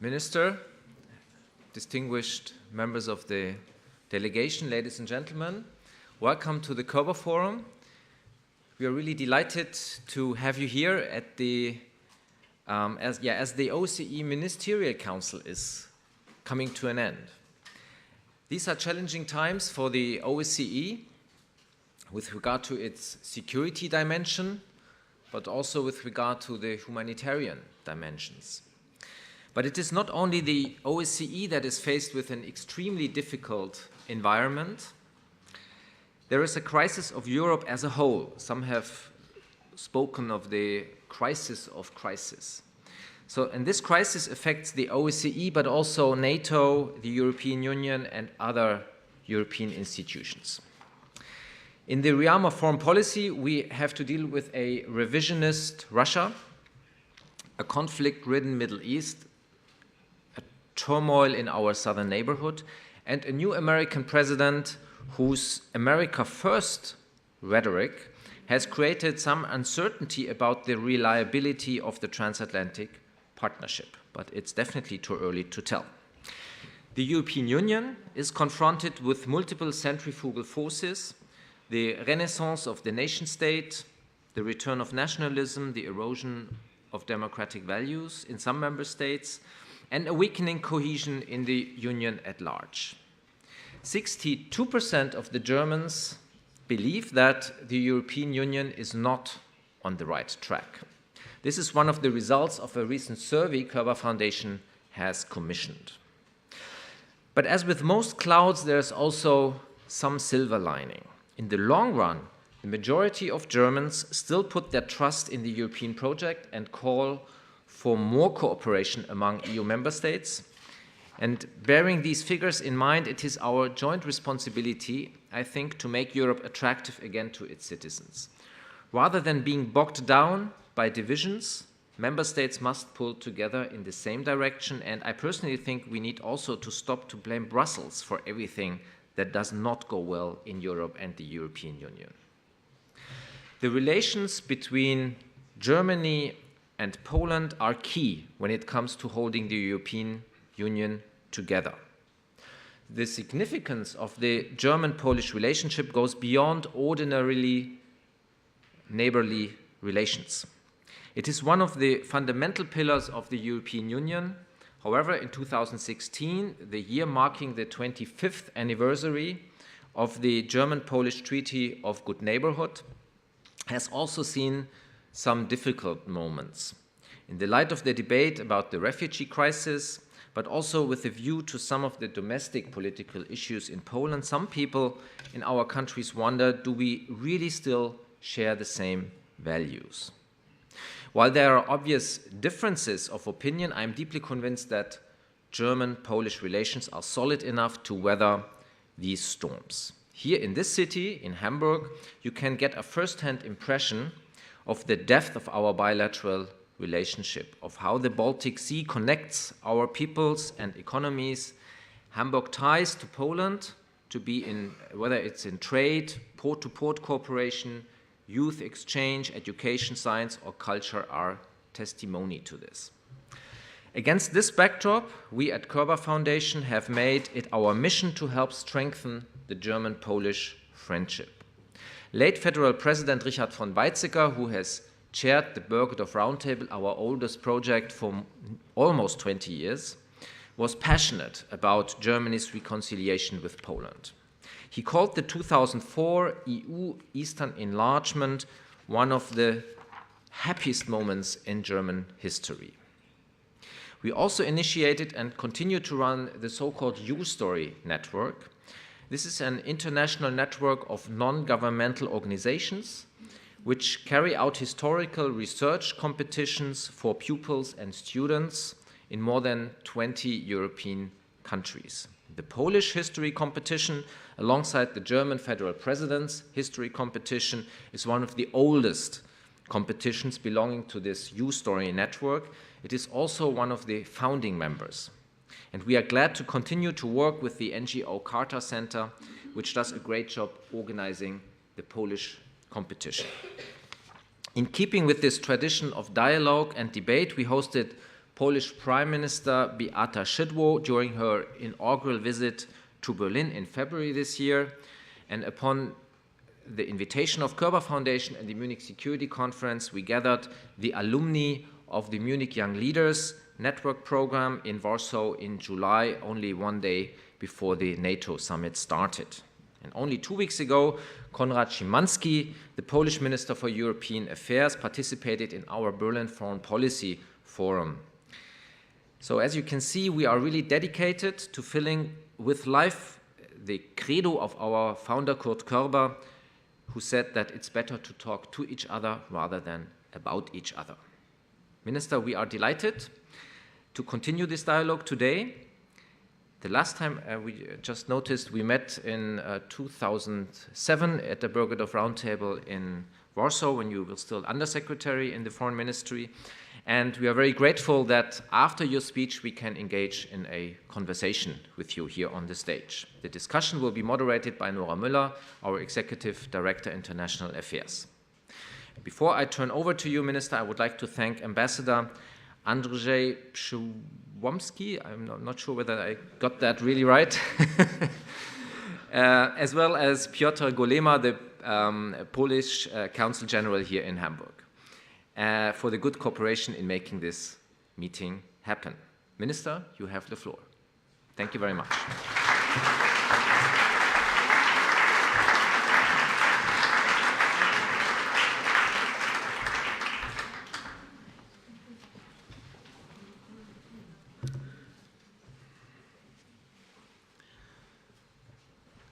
Minister, distinguished members of the delegation, ladies and gentlemen, welcome to the KörberForum. We are really delighted to have you here at the, as the OSZE Ministerial Council is coming to an end. These are challenging times for the OSCE with regard to its security dimension, but also with regard to the humanitarian dimensions. But it is not only the OSCE that is faced with an extremely difficult environment. There is a crisis of Europe as a whole. Some have spoken of the crisis of crisis. And this crisis affects the OSCE, but also NATO, the European Union, and other European institutions. In the realm of foreign policy, we have to deal with a revisionist Russia, a conflict-ridden Middle East, a turmoil in our southern neighborhood, and a new American president whose America First rhetoric has created some uncertainty about the reliability of the transatlantic partnership, but it's definitely too early to tell. The European Union is confronted with multiple centrifugal forces, the renaissance of the nation-state, the return of nationalism, the erosion of democratic values in some member states, and a weakening cohesion in the Union at large. 62% of the Germans believe that the European Union is not on the right track. This is one of the results of a recent survey Körber Foundation has commissioned. But as with most clouds, there's also some silver lining. In the long run, the majority of Germans still put their trust in the European project and call for more cooperation among EU member states. And bearing these figures in mind, it is our joint responsibility, I think, to make Europe attractive again to its citizens. Rather than being bogged down by divisions, member states must pull together in the same direction, and I personally think we need also to stop to blame Brussels for everything that does not go well in Europe and the European Union. The relations between Germany and Poland are key when it comes to holding the European Union together. The significance of the German-Polish relationship goes beyond ordinarily neighborly relations. It is one of the fundamental pillars of the European Union. However, in 2016, the year marking the 25th anniversary of the German-Polish Treaty of Good Neighborhood, has also seen some difficult moments. In the light of the debate about the refugee crisis, but also with a view to some of the domestic political issues in Poland, some people in our countries wonder, do we really still share the same values? While there are obvious differences of opinion, I am deeply convinced that German-Polish relations are solid enough to weather these storms. Here in this city, in Hamburg, you can get a first-hand impression of the depth of our bilateral relationship, of how the Baltic Sea connects our peoples and economies. Hamburg ties to Poland, to be in, whether it's in trade, port-to-port cooperation, youth exchange, education, science, or culture are testimony to this. Against this backdrop, we at Körber Foundation have made it our mission to help strengthen the German-Polish friendship. Late Federal President Richard von Weizsäcker, who has chaired the Bergedorf Roundtable, our oldest project for almost 20 years, was passionate about Germany's reconciliation with Poland. He called the 2004 EU Eastern enlargement one of the happiest moments in German history. We also initiated and continue to run the so-called U-Story network. This is an international network of non-governmental organizations which carry out historical research competitions for pupils and students in more than 20 European countries. The Polish history competition, alongside the German federal president's history competition, is one of the oldest competitions belonging to this U-Story network. It is also one of the founding members. And we are glad to continue to work with the NGO Carter Center, which does a great job organizing the Polish competition. In keeping with this tradition of dialogue and debate, we hosted Polish Prime Minister Beata Szydło during her inaugural visit to Berlin in February this year. And upon the invitation of Körber Foundation and the Munich Security Conference, we gathered the alumni of the Munich Young Leaders Network Program in Warsaw in July, only one day before the NATO summit started. And only 2 weeks ago, Konrad Szymanski, the Polish Minister for European Affairs, participated in our Berlin Foreign Policy Forum. So as you can see, we are really dedicated to filling with life the credo of our founder, Kurt Körber, who said that it's better to talk to each other rather than about each other. Minister, we are delighted to continue this dialogue today. The last time we just noticed we met in 2007 at the Bergedorf Roundtable in Warsaw when you were still Undersecretary in the Foreign Ministry. And we are very grateful that after your speech we can engage in a conversation with you here on the stage. The discussion will be moderated by Nora Müller, our Executive Director, International Affairs. Before I turn over to you, Minister, I would like to thank Ambassador Andrzej Przyłomski, I'm not sure whether I got that really right, as well as Piotr Golema, the Polish Consul General here in Hamburg, for the good cooperation in making this meeting happen. Minister, you have the floor. Thank you very much.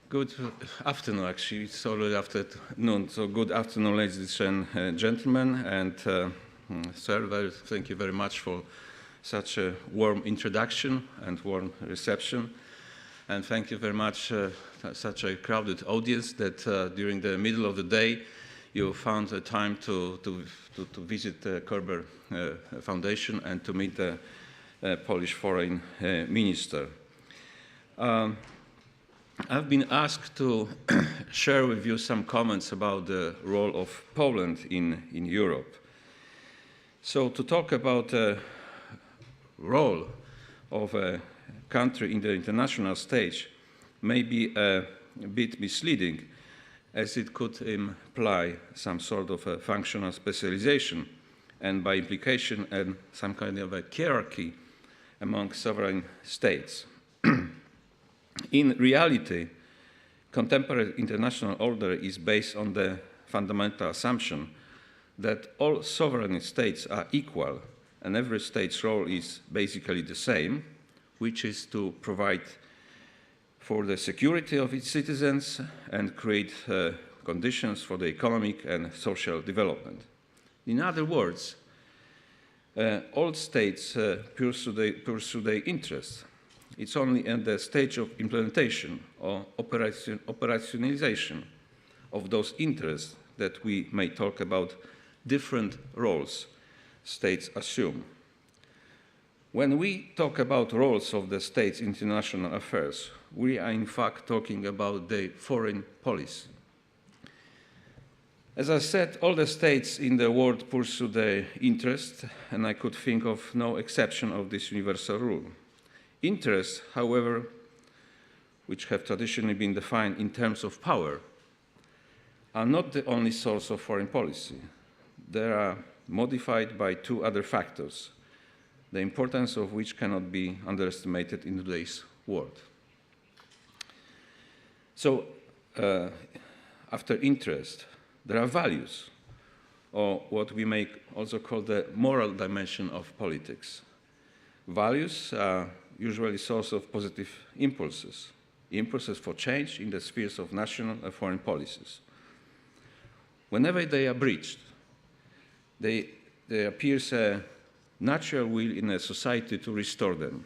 Good afternoon, actually. It's already afternoon. So good afternoon, ladies and gentlemen. And sir, thank you very much for such a warm introduction and warm reception. And thank you very much such a crowded audience that during the middle of the day you found a time to visit the Körber Foundation and to meet the Polish Foreign Minister. I've been asked to share with you some comments about the role of Poland in Europe. So to talk about the role of a country in the international stage may be a bit misleading, as it could imply some sort of a functional specialization and by implication some kind of a hierarchy among sovereign states. In reality, contemporary international order is based on the fundamental assumption that all sovereign states are equal and every state's role is basically the same, which is to provide for the security of its citizens and create conditions for the economic and social development. In other words, all states pursue their interests. It's only at the stage of implementation or operationalization of those interests that we may talk about different roles states assume. When we talk about roles of the states in international affairs, we are in fact talking about the foreign policy. As I said, all the states in the world pursue their interests, and I could think of no exception of this universal rule. Interests, however, which have traditionally been defined in terms of power, are not the only source of foreign policy. They are modified by two other factors, the importance of which cannot be underestimated in today's world. So, after interest, there are values, or what we may also call the moral dimension of politics. Values are usually source of positive impulses for change in the spheres of national and foreign policies. Whenever they are breached, there appears a natural will in a society to restore them.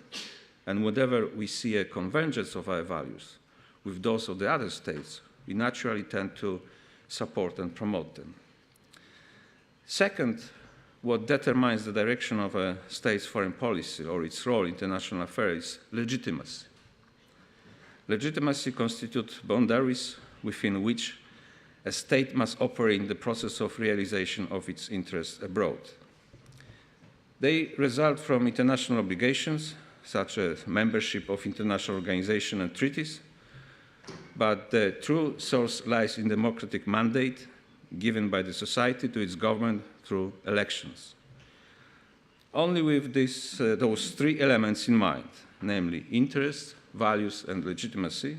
And whenever we see a convergence of our values with those of the other states, we naturally tend to support and promote them. Second, what determines the direction of a state's foreign policy or its role in international affairs is legitimacy. Legitimacy constitutes boundaries within which a state must operate in the process of realization of its interests abroad. They result from international obligations, such as membership of international organizations and treaties, but the true source lies in the democratic mandate given by the society to its government through elections. Only with those three elements in mind, namely interest, values, and legitimacy,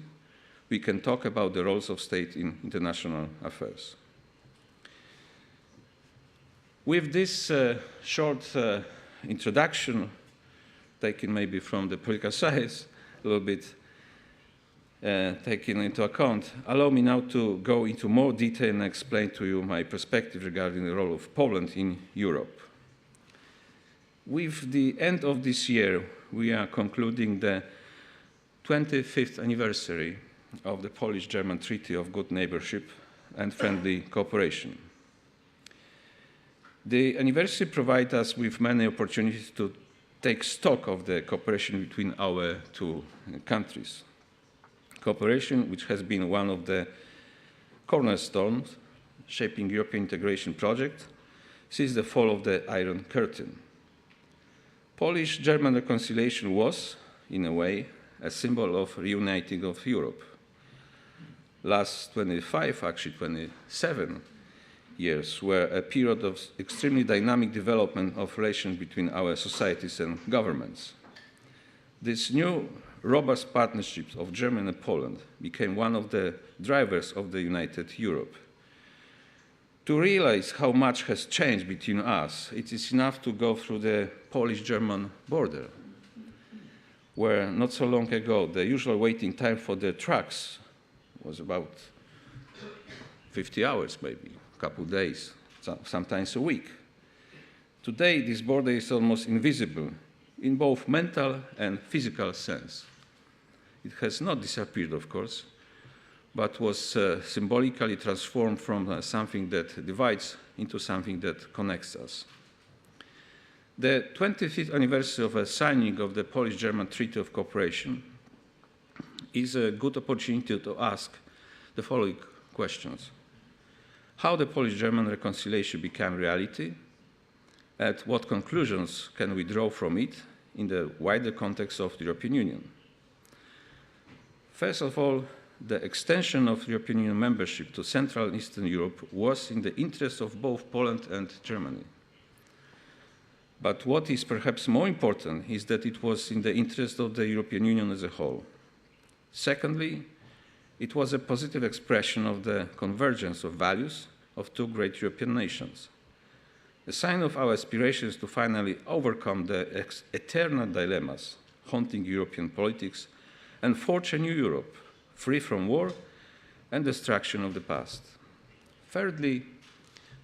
we can talk about the roles of state in international affairs. With this short introduction, taken maybe from the political science, a little bit taken into account, allow me now to go into more detail and explain to you my perspective regarding the role of Poland in Europe. With the end of this year, we are concluding the 25th anniversary of the Polish-German Treaty of Good Neighborship and Friendly Cooperation. The anniversary provides us with many opportunities to take stock of the cooperation between our two countries. Cooperation, which has been one of the cornerstones shaping European integration project since the fall of the Iron Curtain. Polish-German reconciliation was, in a way, a symbol of reuniting of Europe. Last 25, actually 27 years were a period of extremely dynamic development of relations between our societies and governments. This new robust partnership of Germany and Poland became one of the drivers of the united Europe. To realize how much has changed between us, it is enough to go through the Polish-German border, where not so long ago the usual waiting time for the trucks was about 50 hours maybe, a couple of days, sometimes a week. Today this border is almost invisible in both mental and physical sense. It has not disappeared, of course, but was symbolically transformed from something that divides into something that connects us. The 25th anniversary of the signing of the Polish-German Treaty of Cooperation is a good opportunity to ask the following questions. How the Polish-German reconciliation became reality, and what conclusions can we draw from it in the wider context of the European Union? First of all, the extension of European Union membership to Central and Eastern Europe was in the interest of both Poland and Germany. But what is perhaps more important is that it was in the interest of the European Union as a whole. Secondly, it was a positive expression of the convergence of values of two great European nations, a sign of our aspirations to finally overcome the eternal dilemmas haunting European politics and forge a new Europe, free from war and destruction of the past. Thirdly,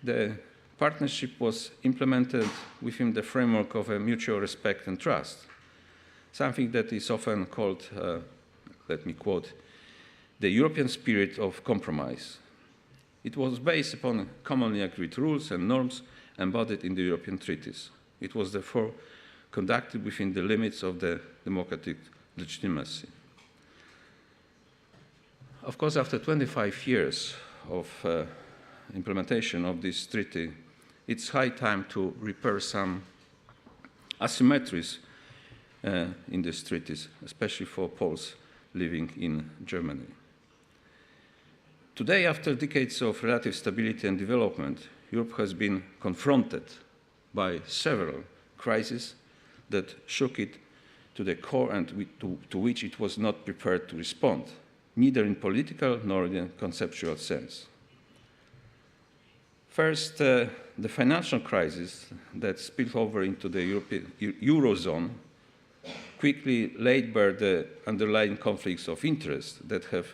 the partnership was implemented within the framework of a mutual respect and trust, something that is often called, let me quote, the European spirit of compromise. It was based upon commonly agreed rules and norms embodied in the European treaties. It was therefore conducted within the limits of the democratic legitimacy. Of course, after 25 years of implementation of this treaty, it's high time to repair some asymmetries in these treaties, especially for Poles living in Germany. Today, after decades of relative stability and development, Europe has been confronted by several crises that shook it to the core and to which it was not prepared to respond, neither in political nor in conceptual sense. First, the financial crisis that spilled over into the Eurozone quickly laid bare the underlying conflicts of interest that have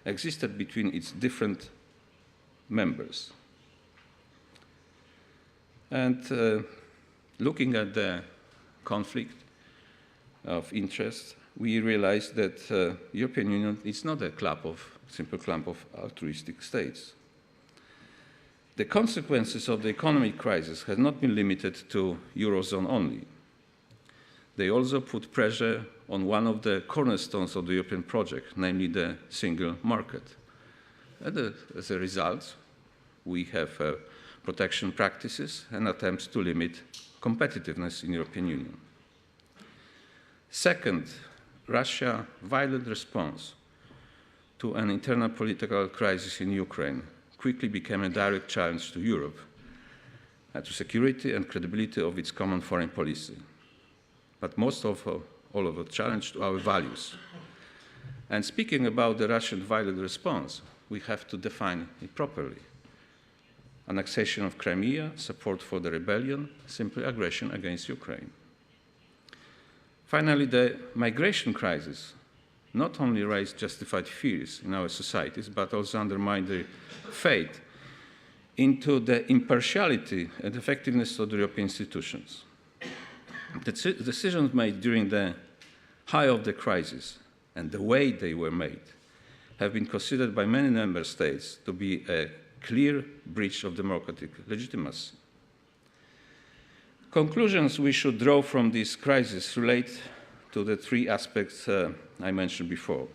existed between its different members. And looking at the conflict of interest, we realized that the European Union is not a simple clump of altruistic states. The consequences of the economic crisis have not been limited to Eurozone only. They also put pressure on one of the cornerstones of the European project, namely the single market. And as a result, we have protection practices and attempts to limit competitiveness in the European Union. Second, Russia's violent response to an internal political crisis in Ukraine quickly became a direct challenge to Europe, to security and credibility of its common foreign policy, but most of all of a challenge to our values. And speaking about the Russian violent response, we have to define it properly. Annexation of Crimea, support for the rebellion, simply aggression against Ukraine. Finally, the migration crisis not only raised justified fears in our societies, but also undermined the faith into the impartiality and effectiveness of the European institutions. The decisions made during the height of the crisis and the way they were made have been considered by many member states to be a clear breach of democratic legitimacy. Conclusions we should draw from this crisis relate to the three aspects I mentioned before,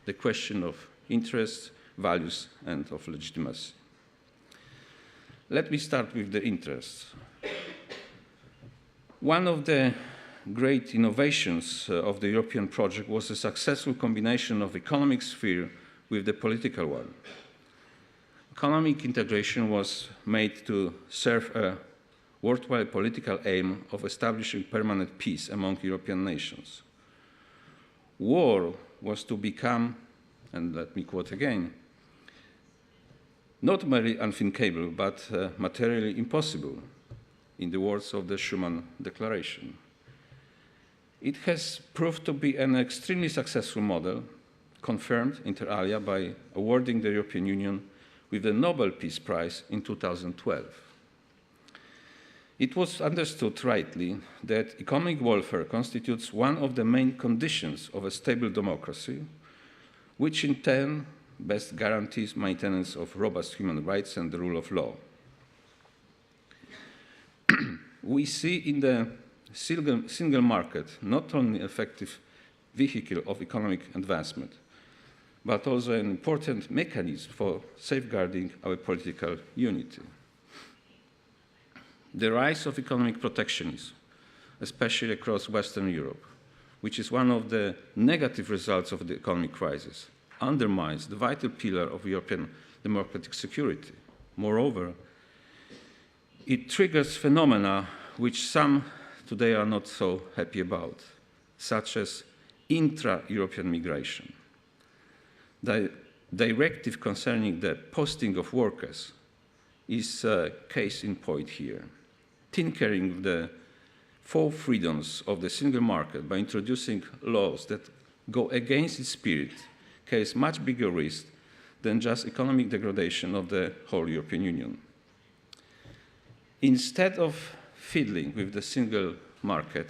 the question of interests, values, and of legitimacy. Let me start with the interests. One of the great innovations of the European project was the successful combination of economic sphere with the political one. Economic integration was made to serve a worthwhile political aim of establishing permanent peace among European nations. War was to become, and let me quote again, not merely unthinkable, but materially impossible, in the words of the Schuman Declaration. It has proved to be an extremely successful model, confirmed inter alia by awarding the European Union with the Nobel Peace Prize in 2012. It was understood rightly that economic welfare constitutes one of the main conditions of a stable democracy, which in turn best guarantees maintenance of robust human rights and the rule of law. We see in the single market not only an effective vehicle of economic advancement, but also an important mechanism for safeguarding our political unity. The rise of economic protectionism, especially across Western Europe, which is one of the negative results of the economic crisis, undermines the vital pillar of European democratic security. Moreover, it triggers phenomena which some today are not so happy about, such as intra-European migration. The directive concerning the posting of workers is a case in point here. Tinkering with the four freedoms of the single market by introducing laws that go against its spirit carries much bigger risk than just economic degradation of the whole European Union. Instead of fiddling with the single market,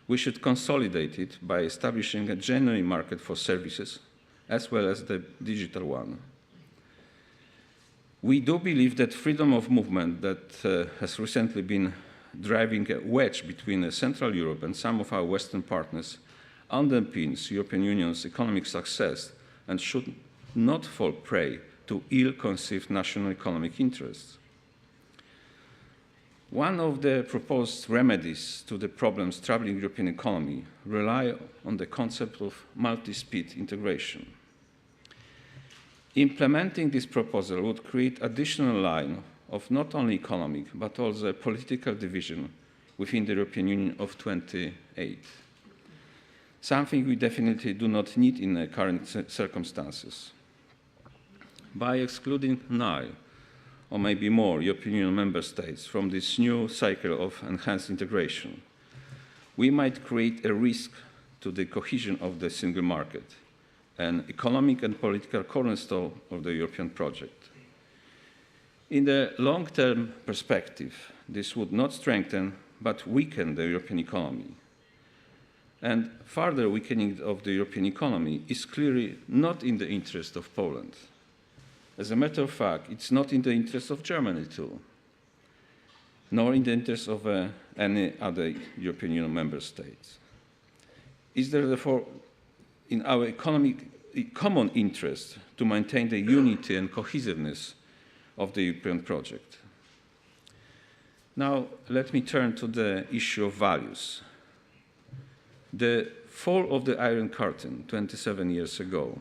we should consolidate it by establishing a genuine market for services as well as the digital one. We do believe that freedom of movement that has recently been driving a wedge between Central Europe and some of our Western partners underpins European Union's economic success and should not fall prey to ill-conceived national economic interests. One of the proposed remedies to the problems troubling European economy rely on the concept of multi-speed integration. Implementing this proposal would create additional line of not only economic but also a political division within the European Union of 28. Something we definitely do not need in the current circumstances. By excluding 9 or maybe more European Union member states from this new cycle of enhanced integration, we might create a risk to the cohesion of the single market, an economic and political cornerstone of the European project. In the long-term perspective, this would not strengthen but weaken the European economy. And further weakening of the European economy is clearly not in the interest of Poland. As a matter of fact, it's not in the interest of Germany too, nor in the interest of any other European Union member states. Is there therefore in our common interest to maintain the unity and cohesiveness of the European project? Now, let me turn to the issue of values. The fall of the Iron Curtain 27 years ago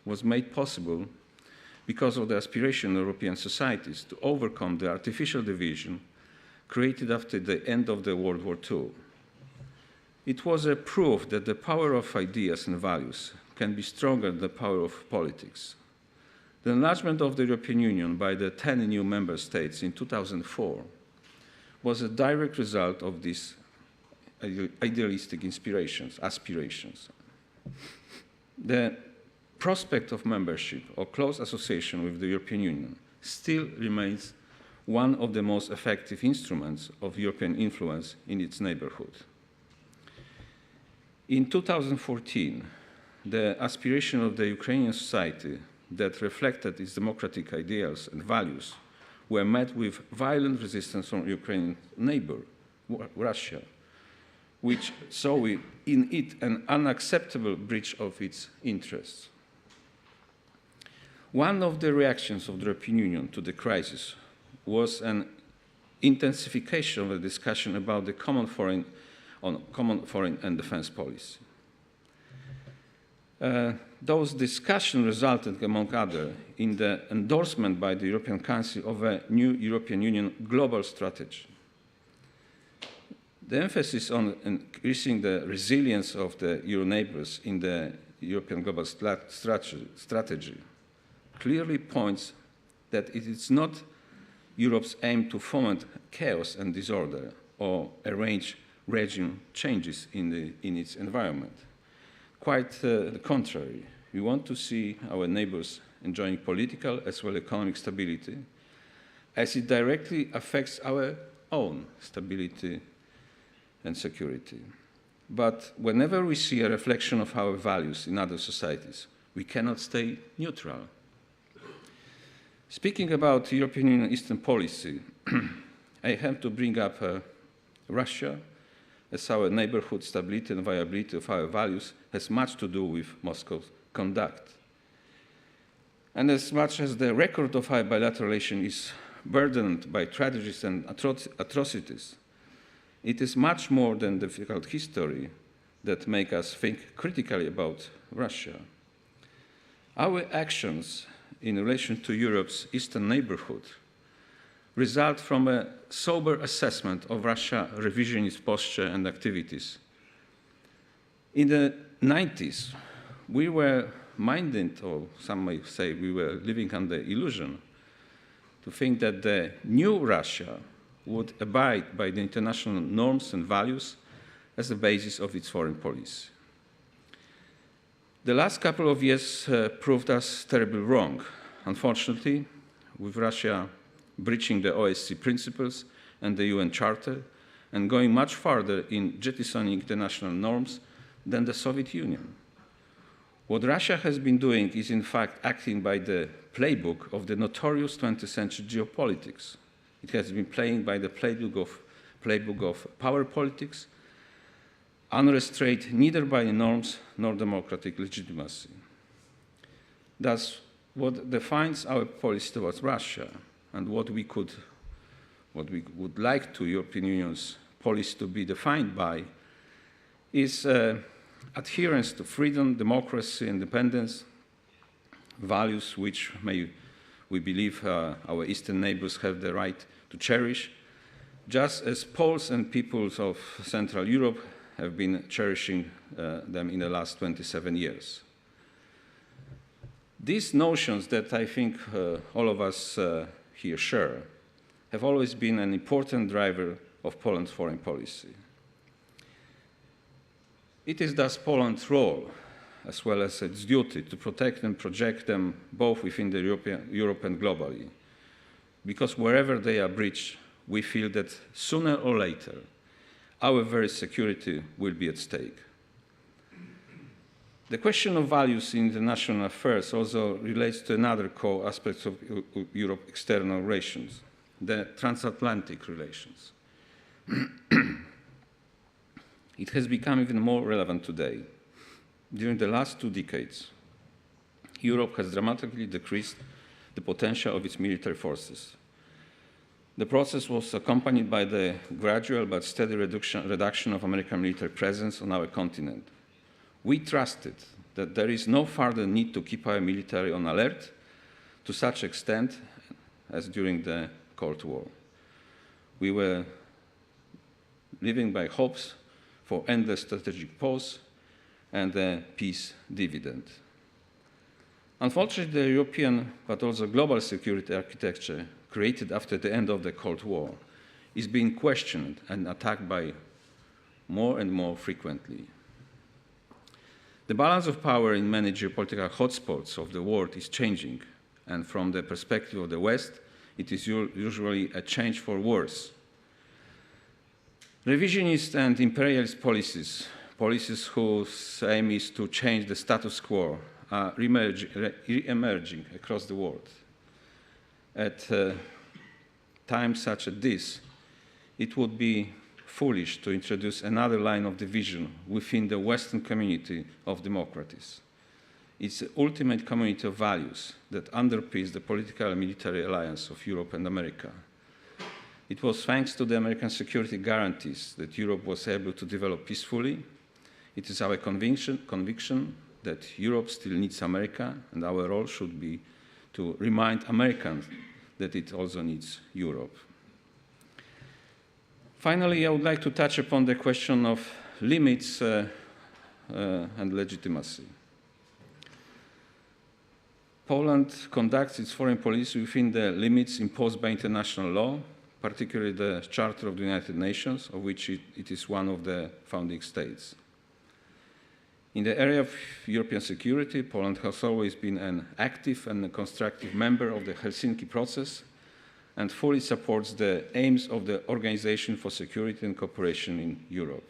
was made possible because of the aspiration of European societies to overcome the artificial division created after the end of the World War II. It was a proof that the power of ideas and values can be stronger than the power of politics. The enlargement of the European Union by the 10 new member states in 2004 was a direct result of these idealistic aspirations. The prospect of membership or close association with the European Union still remains one of the most effective instruments of European influence in its neighborhood. In 2014, the aspiration of the Ukrainian society that reflected its democratic ideals and values were met with violent resistance from Ukraine's neighbor, Russia, which saw in it an unacceptable breach of its interests. One of the reactions of the European Union to the crisis was an intensification of the discussion about the common foreign and defense policy. Those discussions resulted, among others, in the endorsement by the European Council of a new European Union global strategy. The emphasis on increasing the resilience of the Euro neighbors in the European global strategy clearly points that it is not Europe's aim to foment chaos and disorder or arrange regime changes in its environment. Quite the contrary. We want to see our neighbors enjoying political as well as economic stability, as it directly affects our own stability and security. But whenever we see a reflection of our values in other societies, we cannot stay neutral. Speaking about European Union Eastern policy, I have to bring up Russia, as our neighborhood stability and viability of our values has much to do with Moscow's conduct. And as much as the record of our bilateral relation is burdened by tragedies and atrocities, it is much more than difficult history that make us think critically about Russia. Our actions in relation to Europe's eastern neighborhood result from a sober assessment of Russia's revisionist posture and activities. In the 90s, we were minded, or some may say we were living under illusion, to think that the new Russia would abide by the international norms and values as the basis of its foreign policy. The last couple of years proved us terribly wrong. Unfortunately, with Russia breaching the OSCE principles and the UN Charter, and going much farther in jettisoning international norms than the Soviet Union. What Russia has been doing is in fact acting by the playbook of the notorious 20th century geopolitics. It has been playing by the playbook of power politics, unrestrained neither by norms nor democratic legitimacy. Thus, what defines our policy towards Russia and what we would like to European Union's policy to be defined by is adherence to freedom, democracy, independence, values which we believe our eastern neighbors have the right to cherish, just as Poles and peoples of Central Europe have been cherishing them in the last 27 years. These notions that I think all of us here share have always been an important driver of Poland's foreign policy. It is thus Poland's role, as well as its duty, to protect and project them both within the Europe and globally, because wherever they are breached, we feel that sooner or later, our very security will be at stake. The question of values in international affairs also relates to another core aspect of Europe's external relations, the transatlantic relations. It has become even more relevant today. During the last 2 decades, Europe has dramatically decreased the potential of its military forces. The process was accompanied by the gradual but steady reduction of American military presence on our continent. We trusted that there is no further need to keep our military on alert to such extent as during the Cold War. We were living by hopes for endless strategic pause and a peace dividend. Unfortunately, the European but also global security architecture created after the end of the Cold War is being questioned and attacked by more and more frequently. The balance of power in many geopolitical hotspots of the world is changing, and from the perspective of the West, it is usually a change for worse. Revisionist and imperialist policies whose aim is to change the status quo, are re-emerging across the world. At times such as this, it would be foolish to introduce another line of division within the Western community of democracies. It's the ultimate community of values that underpins the political and military alliance of Europe and America. It was thanks to the American security guarantees that Europe was able to develop peacefully. It is our conviction that Europe still needs America, and our role should be to remind Americans that it also needs Europe. Finally, I would like to touch upon the question of limits and legitimacy. Poland conducts its foreign policy within the limits imposed by international law, particularly the Charter of the United Nations, of which it is one of the founding states. In the area of European security, Poland has always been an active and a constructive member of the Helsinki process and fully supports the aims of the Organization for Security and Cooperation in Europe.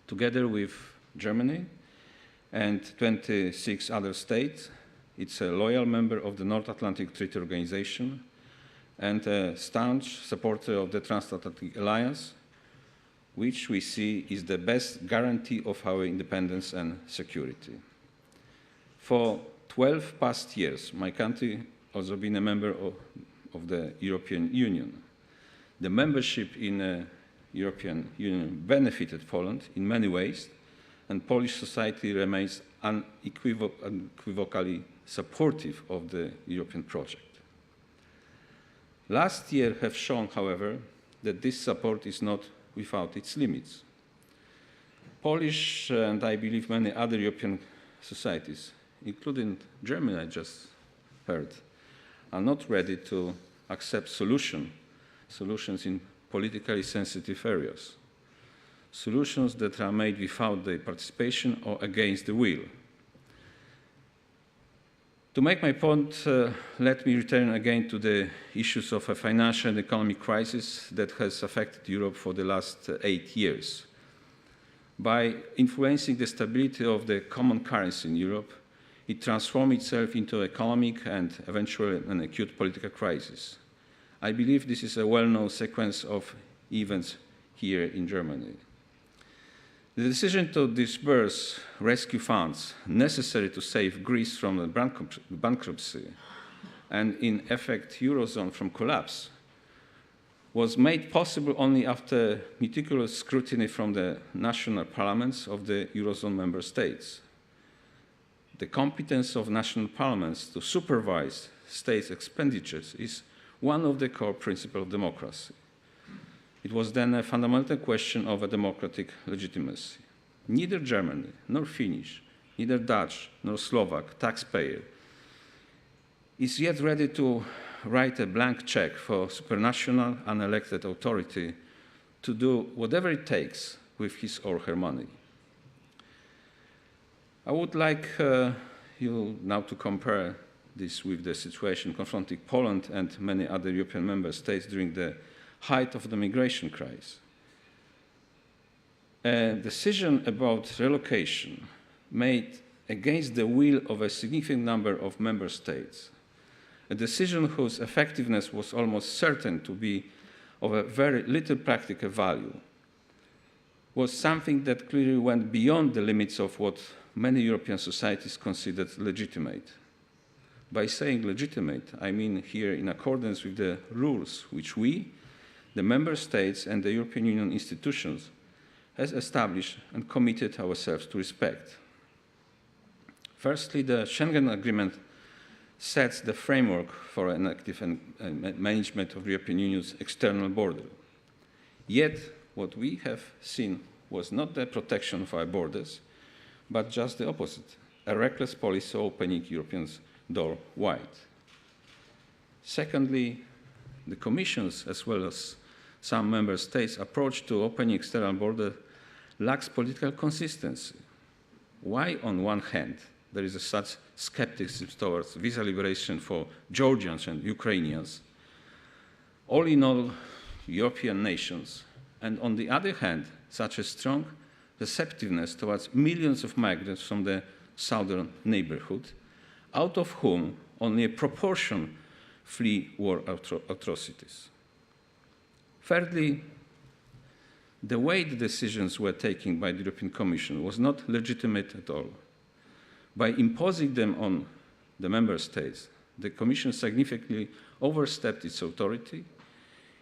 Together with Germany and 26 other states, it's a loyal member of the North Atlantic Treaty Organization and a staunch supporter of the Transatlantic Alliance, which we see is the best guarantee of our independence and security. For 12 past years, my country has also been a member of the European Union. The membership in the European Union benefited Poland in many ways, and Polish society remains unequivocally supportive of the European project. Last year have shown, however, that this support is not without its limits. Polish, and I believe many other European societies, including Germany, I just heard, are not ready to accept solutions in politically sensitive areas, solutions that are made without the participation or against the will. To make my point, let me return again to the issues of a financial and economic crisis that has affected Europe for the last 8 years. By influencing the stability of the common currency in Europe, it transformed itself into an economic and eventually an acute political crisis. I believe this is a well-known sequence of events here in Germany. The decision to disburse rescue funds necessary to save Greece from the bankruptcy and, in effect, Eurozone from collapse was made possible only after meticulous scrutiny from the national parliaments of the Eurozone member states. The competence of national parliaments to supervise states' expenditures is one of the core principles of democracy. It was then a fundamental question of a democratic legitimacy. Neither Germany, nor Finnish, neither Dutch, nor Slovak taxpayer is yet ready to write a blank check for supranational unelected authority to do whatever it takes with his or her money. I would like you now to compare this with the situation confronting Poland and many other European member states during the height of the migration crisis. A decision about relocation made against the will of a significant number of member states, a decision whose effectiveness was almost certain to be of a very little practical value, was something that clearly went beyond the limits of what many European societies considered legitimate. By saying legitimate, I mean here in accordance with the rules which we, the Member States and the European Union institutions, has established and committed ourselves to respect. Firstly, the Schengen Agreement sets the framework for an active management of the European Union's external border. Yet, what we have seen was not the protection of our borders, but just the opposite, a reckless policy opening Europeans' door wide. Secondly, the Commission's, as well as some Member States' approach to opening external border lacks political consistency. Why, on one hand, there is such skepticism towards visa liberation for Georgians and Ukrainians, all in all European nations, and on the other hand, such a strong receptiveness towards millions of migrants from the southern neighborhood, out of whom only a proportion flee war atrocities. Thirdly, the way the decisions were taken by the European Commission was not legitimate at all. By imposing them on the Member States, the Commission significantly overstepped its authority,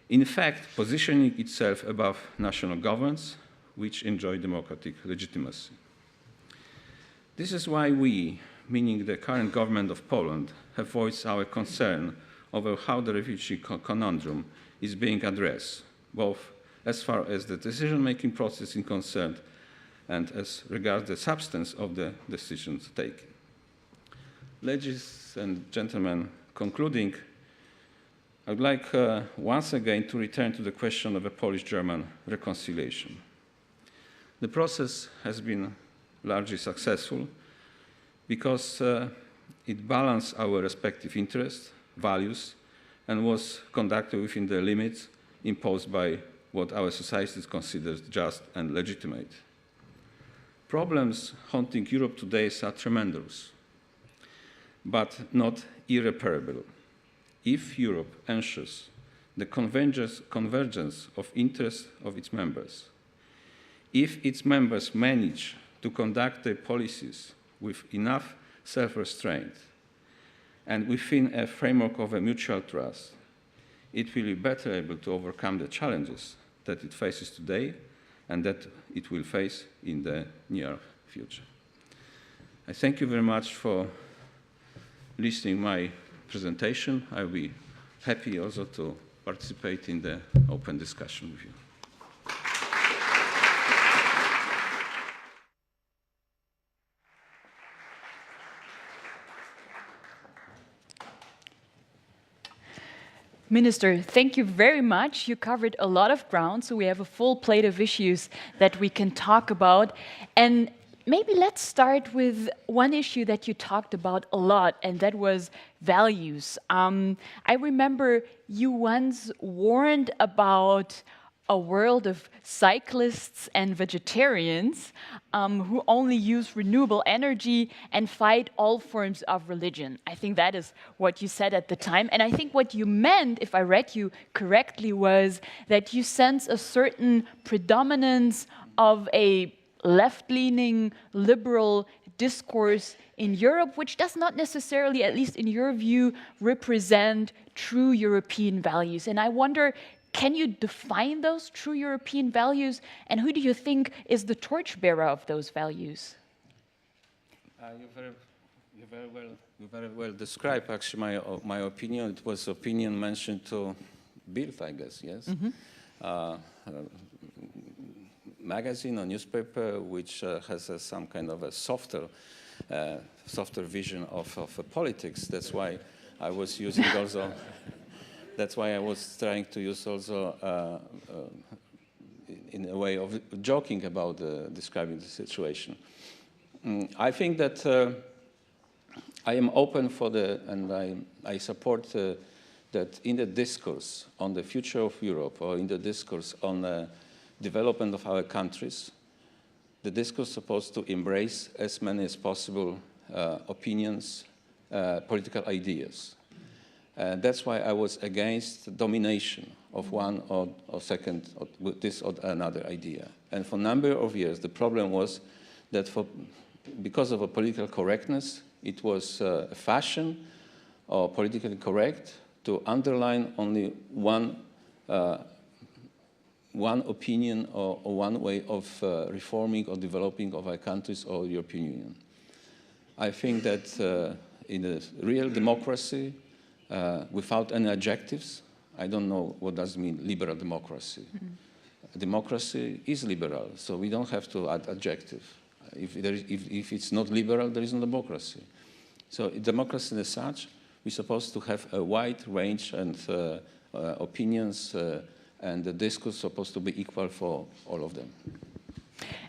in fact positioning itself above national governments, which enjoy democratic legitimacy. This is why we, meaning the current government of Poland, have voiced our concern over how the refugee conundrum is being addressed, both as far as the decision-making process is concerned and as regards the substance of the decisions taken. Ladies and gentlemen, concluding, I would like once again to return to the question of a Polish-German reconciliation. The process has been largely successful because it balanced our respective interests, values, and was conducted within the limits imposed by what our societies consider just and legitimate. Problems haunting Europe today are tremendous, but not irreparable. If Europe ensures the convergence of interests of its members, if its members manage to conduct their policies with enough self-restraint and within a framework of a mutual trust, it will be better able to overcome the challenges that it faces today and that it will face in the near future. I thank you very much for listening to my presentation. I will be happy also to participate in the open discussion with you. Minister, thank you very much. You covered a lot of ground, so we have a full plate of issues that we can talk about. And maybe let's start with one issue that you talked about a lot, and that was values. I remember you once warned about a world of cyclists and vegetarians who only use renewable energy and fight all forms of religion. I think that is what you said at the time. And I think what you meant, if I read you correctly, was that you sense a certain predominance of a left-leaning liberal discourse in Europe, which does not necessarily, at least in your view, represent true European values. And I wonder, can you define those true European values, and who do you think is the torchbearer of those values? You very well described actually my opinion. It was opinion mentioned to Bild, I guess, yes? Mm-hmm. Magazine or newspaper which has some kind of a softer vision of politics. That's why I was using also. That's why I was trying to use also in a way of joking about describing the situation. I think that I am open for and I support that in the discourse on the future of Europe or in the discourse on the development of our countries, the discourse is supposed to embrace as many as possible opinions, political ideas. That's why I was against domination of one or second, or this or another idea. And for a number of years, the problem was that because of a political correctness, it was a fashion or politically correct to underline only one opinion or one way of reforming or developing of our countries or European Union. I think that in a real democracy, without any adjectives, I don't know what does mean liberal democracy. Mm-hmm. Democracy is liberal, so we don't have to add adjective. If it's not liberal, there is no democracy. So democracy as such, we're supposed to have a wide range and opinions, and the discourse is supposed to be equal for all of them.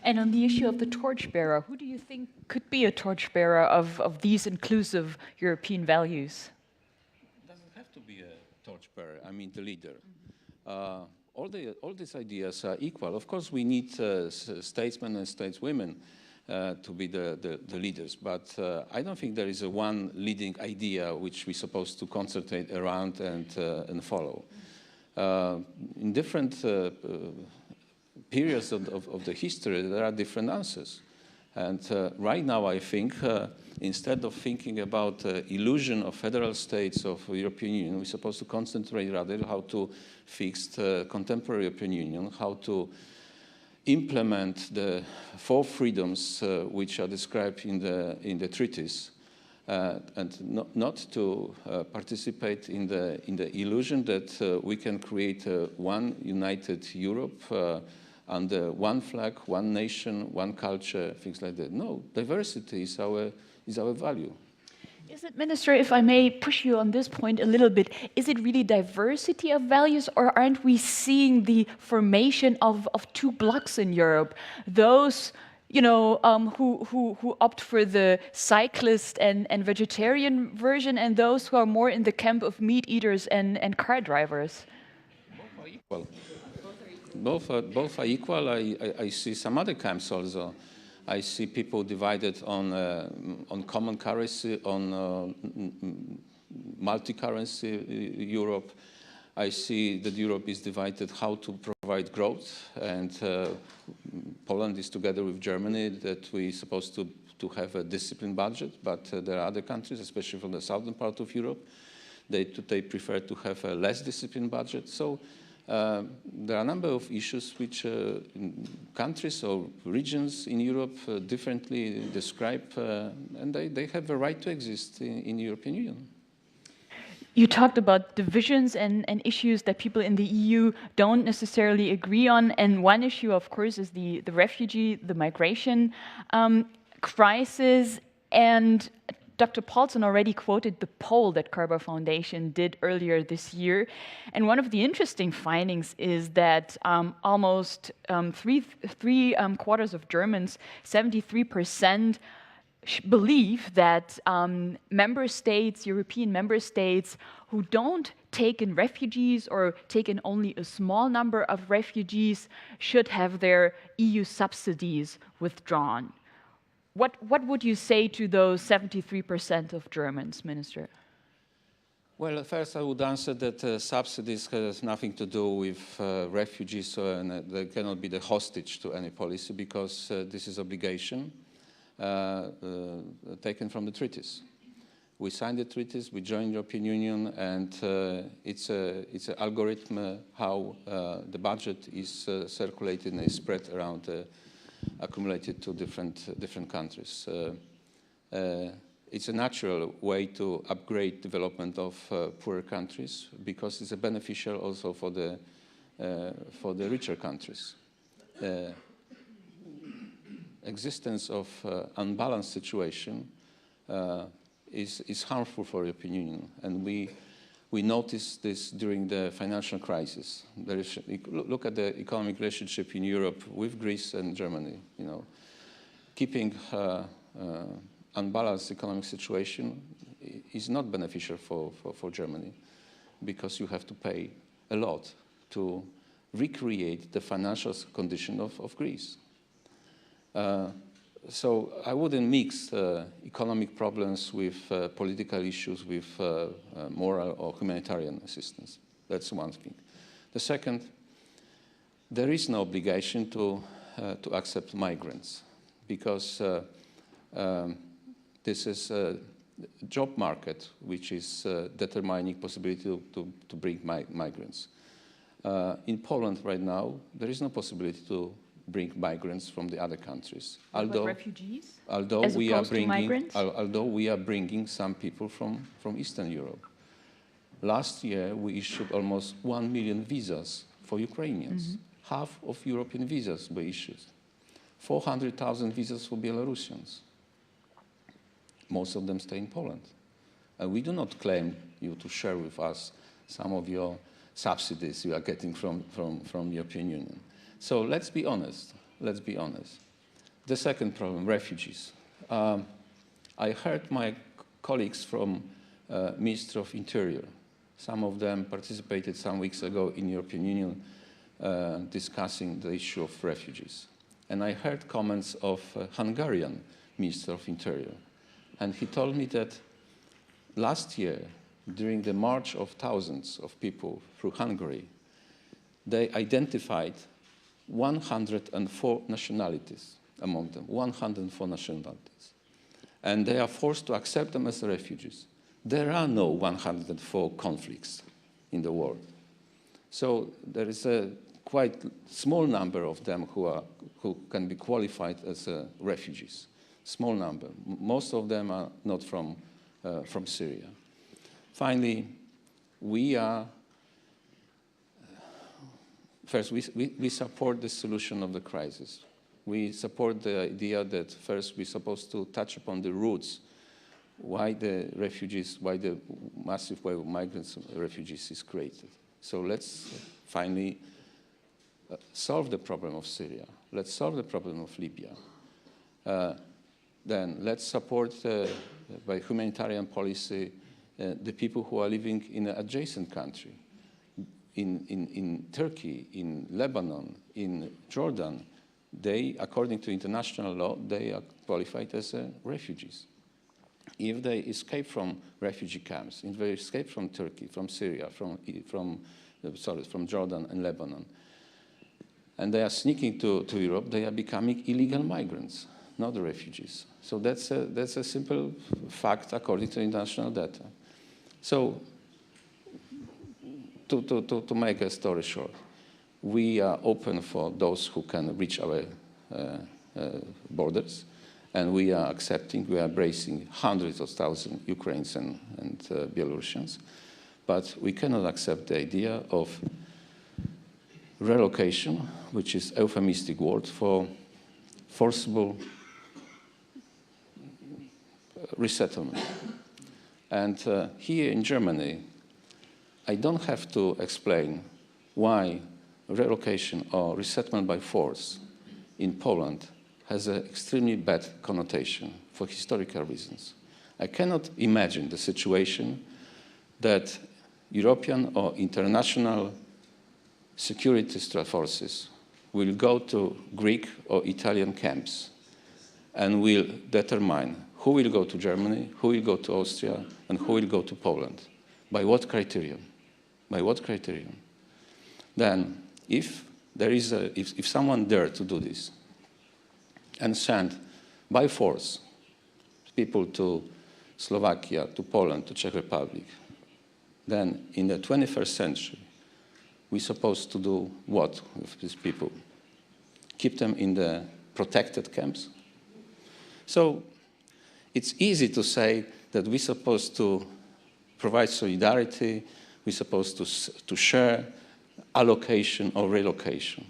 And on the issue of the torchbearer, who do you think could be a torchbearer of these inclusive European values? It doesn't have to be a torchbearer, I mean the leader. Mm-hmm. All these ideas are equal. Of course, we need statesmen and stateswomen to be the leaders, but I don't think there is a one leading idea which we're supposed to concentrate around and follow. In different periods of the history, there are different answers. And right now, I think, instead of thinking about illusion of federal states of European Union, we're supposed to concentrate rather how to fix the contemporary European Union, how to implement the 4 freedoms which are described in the treaties, and not to participate in the illusion that we can create one united Europe under one flag, one nation, one culture, things like that. No, diversity is our value. Is it, Minister, if I may push you on this point a little bit, is it really diversity of values, or aren't we seeing the formation of 2 blocs in Europe? Those, you know, who opt for the cyclist and vegetarian version, and those who are more in the camp of meat eaters and car drivers? Both are equal. Both are equal. I see some other camps also. I see people divided on common currency, on multi-currency Europe. I see that Europe is divided how to provide growth, and Poland is together with Germany that we're supposed to have a disciplined budget, but there are other countries, especially from the southern part of Europe, they prefer to have a less disciplined budget. So there are a number of issues which countries or regions in Europe differently describe, and they have a right to exist in the European Union. You talked about divisions and issues that people in the EU don't necessarily agree on, and one issue, of course, is the refugee, the migration crisis, and Dr. Paulsen already quoted the poll that Körber Foundation did earlier this year. And one of the interesting findings is that almost three quarters of Germans, 73%, believe that member states, European member states, who don't take in refugees or take in only a small number of refugees should have their EU subsidies withdrawn. What would you say to those 73% of Germans, Minister? Well, first I would answer that subsidies has nothing to do with refugees, and they cannot be the hostage to any policy, because this is obligation taken from the treaties. We signed the treaties, we joined the European Union, and it's an algorithm how the budget is circulated and is spread around, accumulated to different countries. It's a natural way to upgrade development of poorer countries, because it's a beneficial also for the richer countries. Existence of unbalanced situation is harmful for the European Union, and we noticed this during the financial crisis. Look at the economic relationship in Europe with Greece and Germany. You know, keeping unbalanced economic situation is not beneficial for Germany, because you have to pay a lot to recreate the financial condition of Greece. So I wouldn't mix economic problems with political issues, with moral or humanitarian assistance. That's one thing. The second, there is no obligation to accept migrants, because this is job market which is determining possibility to bring migrants. In Poland right now, there is no possibility to bring migrants from the other countries. Although refugees? Although we are bringing some people from Eastern Europe. Last year, we issued almost 1 million visas for Ukrainians. Half of European visas were issued. 400,000 visas for Belarusians. Most of them stay in Poland. And we do not claim you to share with us some of your subsidies you are getting from European Union. So let's be honest. Let's be honest. The second problem, refugees. I heard my colleagues from Ministry of Interior. Some of them participated some weeks ago in European Union discussing the issue of refugees. And I heard comments of Hungarian Minister of Interior. And he told me that last year, during the march of thousands of people through Hungary, they identified 104 nationalities among them, 104 nationalities. And they are forced to accept them as refugees. There are no 104 conflicts in the world. So there is a quite small number of them who can be qualified as refugees. Small number. Most of them are not from Syria. Finally, we support the solution of the crisis. We support the idea that first we're supposed to touch upon the roots, why the massive wave of migrants and refugees is created. So let's finally solve the problem of Syria. Let's solve the problem of Libya. Then let's support by humanitarian policy the people who are living in an adjacent country. In Turkey, in Lebanon, in Jordan, they, according to international law, they are qualified as refugees. If they escape from refugee camps, if they escape from Turkey, from Syria, from Jordan and Lebanon, and they are sneaking to Europe, they are becoming illegal migrants, not refugees. So that's a simple fact according to international data. So to make a story short, we are open for those who can reach our borders, and we are embracing hundreds of thousands Ukrainians and Belarusians, but we cannot accept the idea of relocation, which is a euphemistic word for forcible resettlement. And here in Germany, I don't have to explain why relocation or resettlement by force in Poland has an extremely bad connotation for historical reasons. I cannot imagine the situation that European or international security forces will go to Greek or Italian camps and will determine who will go to Germany, who will go to Austria, and who will go to Poland. By what criterion? By what criterion? Then, if someone dared to do this and send by force people to Slovakia, to Poland, to Czech Republic, then in the 21st century, we're supposed to do what with these people? Keep them in the protected camps? So it's easy to say that we're supposed to provide solidarity, we're supposed to share allocation or relocation.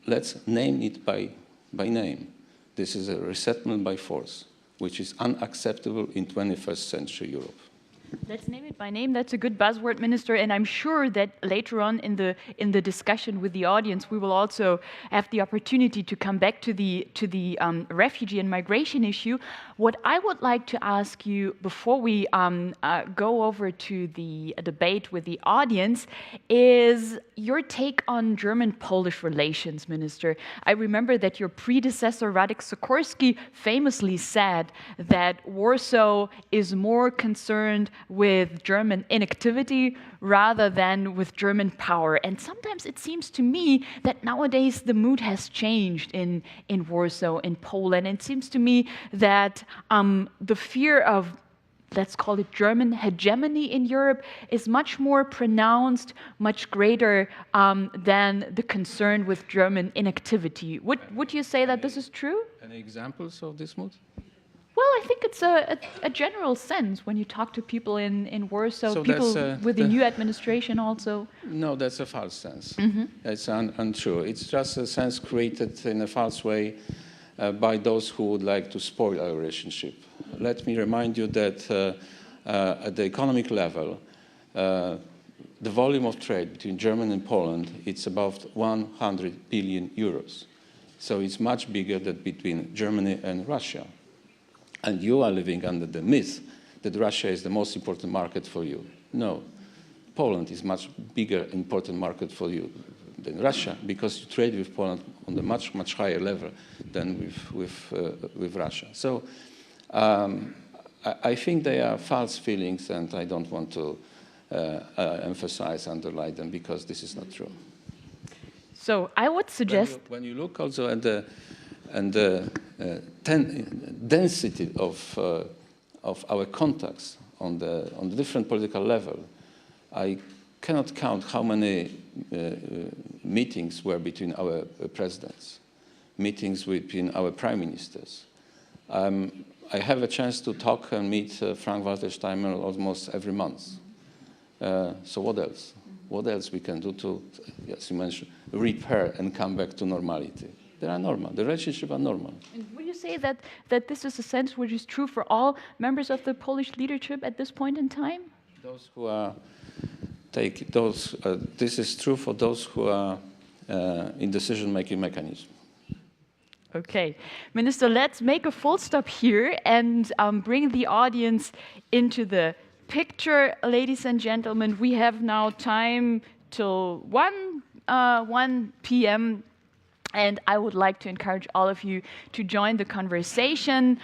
Let's name it by name. This is a resettlement by force, which is unacceptable in 21st century Europe. Let's name it by name. That's a good buzzword, Minister. And I'm sure that later on in the discussion with the audience, we will also have the opportunity to come back to the refugee and migration issue. What I would like to ask you before we go over to the debate with the audience is your take on German-Polish relations, Minister. I remember that your predecessor, Radek Sikorski, famously said that Warsaw is more concerned with German inactivity rather than with German power. And sometimes it seems to me that nowadays the mood has changed in Warsaw, in Poland. It seems to me that the fear of let's call it German hegemony in Europe, is much more pronounced, much greater than the concern with German inactivity. Would you say that this is true? Any examples of this mood? Well, I think it's a general sense when you talk to people in Warsaw, So people with the new administration also. No, that's a false sense. It's untrue. It's just a sense created in a false way by those who would like to spoil our relationship. Let me remind you that at the economic level, the volume of trade between Germany and Poland, it's about 100 billion euros. So it's much bigger than between Germany and Russia. And you are living under the myth that Russia is the most important market for you. No, Poland is much bigger, important market for you than Russia, because you trade with Poland on a much, much higher level than with Russia. So I think they are false feelings, and I don't want to emphasize, underline them, because this is not true. So I would suggest... When you look also at the density of our contacts on the different political level, I cannot count how many meetings were between our presidents, meetings between our prime ministers. I have a chance to talk and meet Frank-Walter Steinmeier almost every month. So what else? What else we can do to, as you mentioned, repair and come back to normality? They are normal. The relationships are normal. And would you say that this is a sense which is true for all members of the Polish leadership at this point in time? Those who are this is true for those who are in decision-making mechanism. Okay, Minister, let's make a full stop here and bring the audience into the picture. Ladies and gentlemen, we have now time till 1 p.m. And I would like to encourage all of you to join the conversation.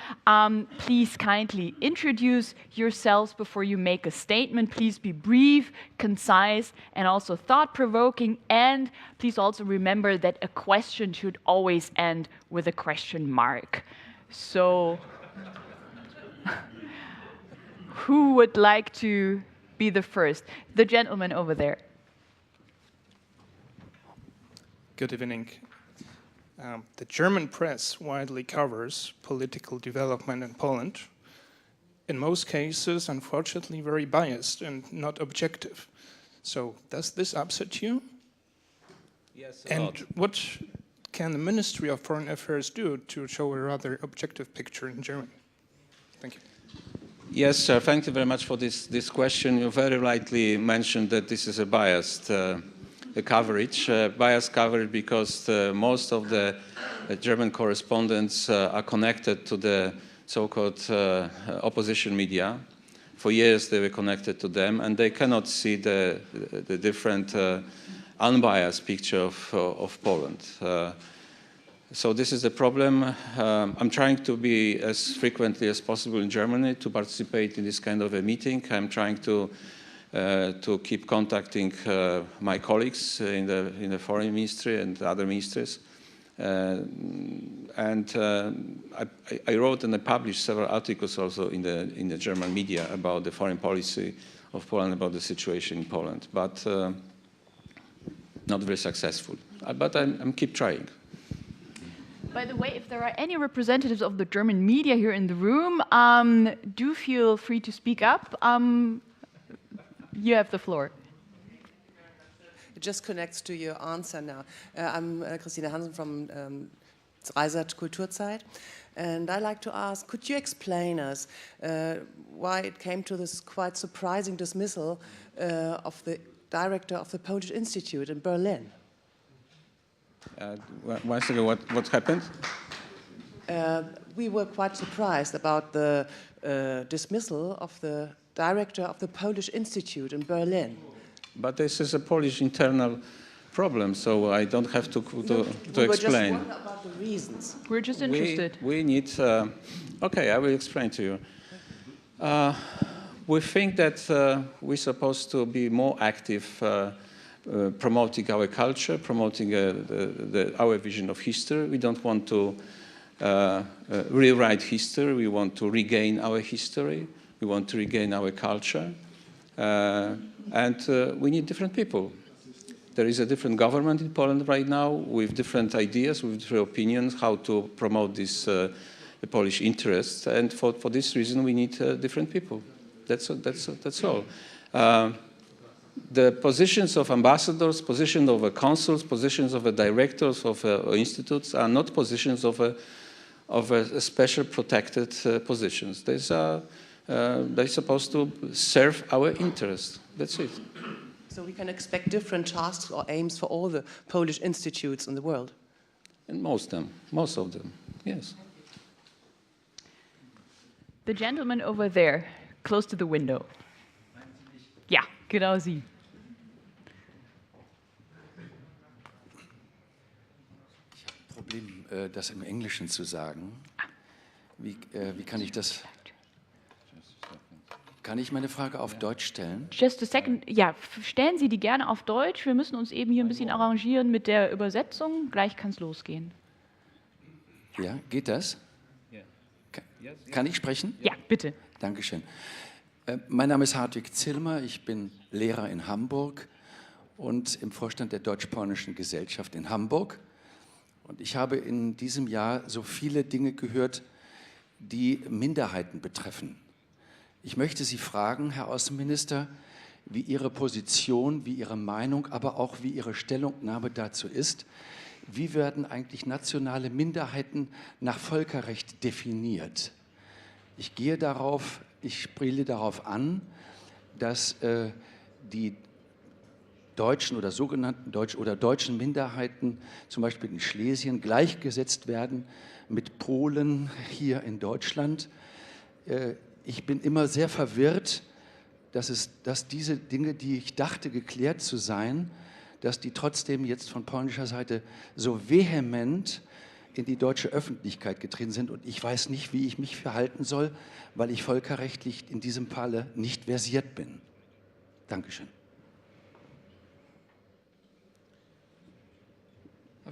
Please kindly introduce yourselves before you make a statement. Please be brief, concise, and also thought-provoking. And please also remember that a question should always end with a question mark. So, who would like to be the first? The gentleman over there. Good evening. The German press widely covers political development in Poland. In most cases, unfortunately, very biased and not objective. So, does this upset you? Yes. And what can the Ministry of Foreign Affairs do to show a rather objective picture in Germany? Thank you. Yes, sir. Thank you very much for this question. You very rightly mentioned that this is a biased coverage, biased coverage, because most of the German correspondents are connected to the so-called opposition media. For years they were connected to them, and they cannot see the different unbiased picture of Poland. So this is a problem. I'm trying to be as frequently as possible in Germany to participate in this kind of a meeting. I'm trying to keep contacting my colleagues in the foreign ministry and other ministries. I wrote and I published several articles also in the German media about the foreign policy of Poland, about the situation in Poland, but not very successful. But I'm keep trying. By the way, if there are any representatives of the German media here in the room, do feel free to speak up. You have the floor. It just connects to your answer now. I'm Christine Hansen from Dreisat Kulturzeit, and I'd like to ask, could you explain us why it came to this quite surprising dismissal of the director of the Polish Institute in Berlin? Once again, what happened? We were quite surprised about the dismissal of the director of the Polish Institute in Berlin. But this is a Polish internal problem, so I don't have to explain. We were just wondering about the reasons. We're just interested. We need... okay, I will explain to you. We think that we're supposed to be more active promoting our culture, promoting our vision of history. We don't want to rewrite history. We want to regain our history. we want to regain our culture, and we need different people. There is a different government in Poland right now with different ideas, with different opinions, how to promote this the Polish interests, and for this reason we need different people. That's all. The positions of ambassadors, positions of consuls, positions of directors of institutes are not positions of special protected positions. They're supposed to serve our interests. That's it. So we can expect different tasks or aims for all the Polish institutes in the world? And most of them, yes. The gentleman over there, close to the window. Ja, genau Sie. Ich habe ein Problem, das im Englischen zu sagen. Wie kann ich das? Kann ich meine Frage auf Deutsch stellen? Just a second. Ja, stellen Sie die gerne auf Deutsch. Wir müssen uns eben hier ein bisschen arrangieren mit der Übersetzung. Gleich kann es losgehen. Ja, geht das? Kann ich sprechen? Ja, bitte. Dankeschön. Mein Name ist Hartwig Zillmer. Ich bin Lehrer in Hamburg und im Vorstand der Deutsch-Polnischen Gesellschaft in Hamburg. Und ich habe in diesem Jahr so viele Dinge gehört, die Minderheiten betreffen. Ich möchte Sie fragen, Herr Außenminister, wie Ihre Position, wie Ihre Meinung, aber auch wie Ihre Stellungnahme dazu ist. Wie werden eigentlich nationale Minderheiten nach Völkerrecht definiert? Ich spiele darauf an, dass die deutschen oder sogenannten deutschen Minderheiten, zum Beispiel in Schlesien, gleichgesetzt werden mit Polen hier in Deutschland. Ich bin immer sehr verwirrt, dass diese Dinge, die ich dachte geklärt zu sein, dass die trotzdem jetzt von polnischer Seite so vehement in die deutsche Öffentlichkeit getreten sind. Und ich weiß nicht, wie ich mich verhalten soll, weil ich völkerrechtlich in diesem Falle nicht versiert bin. Dankeschön.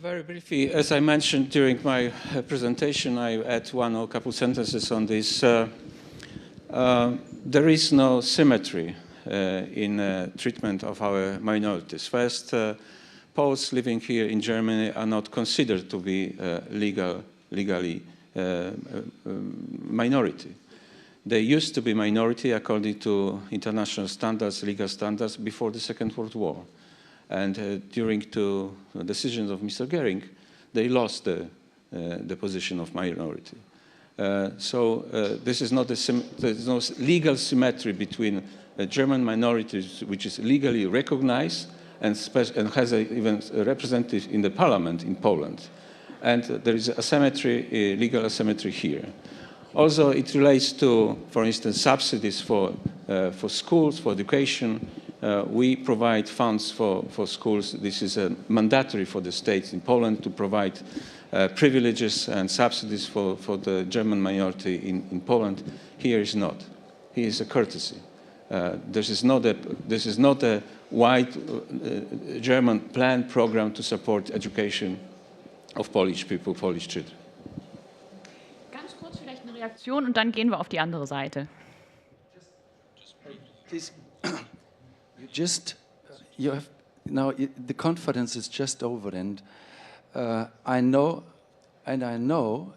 Very briefly, as I mentioned during my presentation, I add one or couple sentences on this. There is no symmetry in treatment of our minorities. First, Poles living here in Germany are not considered to be legally minority. They used to be minority according to international standards, legal standards, before the Second World War. And during the decisions of Mr. Goering, they lost the position of minority. So this is not there is no legal symmetry between German minorities, which is legally recognized and has even a representative in the parliament in Poland. And there is asymmetry, legal asymmetry here. Also, it relates to, for instance, subsidies for schools, for education. We provide funds for schools. This is mandatory for the states in Poland to provide privileges and subsidies for the German minority in Poland. Here is not. Here is a courtesy. This is not a wide German planned program to support education of Polish people, Polish children. Ganz kurz vielleicht eine Reaktion und dann gehen wir auf die andere Seite. Please, the conference is just over, and I know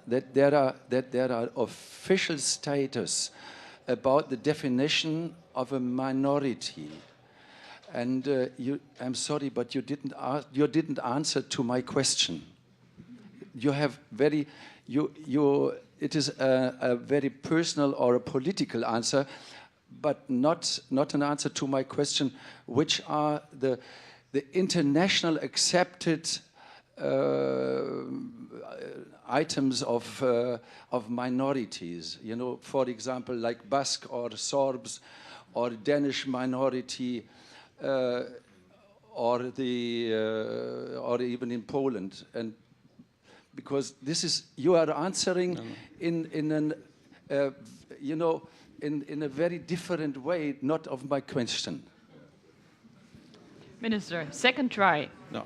that there are official status about the definition of a minority, and I'm sorry, but you didn't answer to my question. You have it is a very personal or a political answer, but not an answer to my question, which are the international accepted items of minorities. You know, for example, like Basque or Sorbs or Danish minority, or even in Poland. And because this is, you are answering in a very different way, not of my question. Minister, second try. No,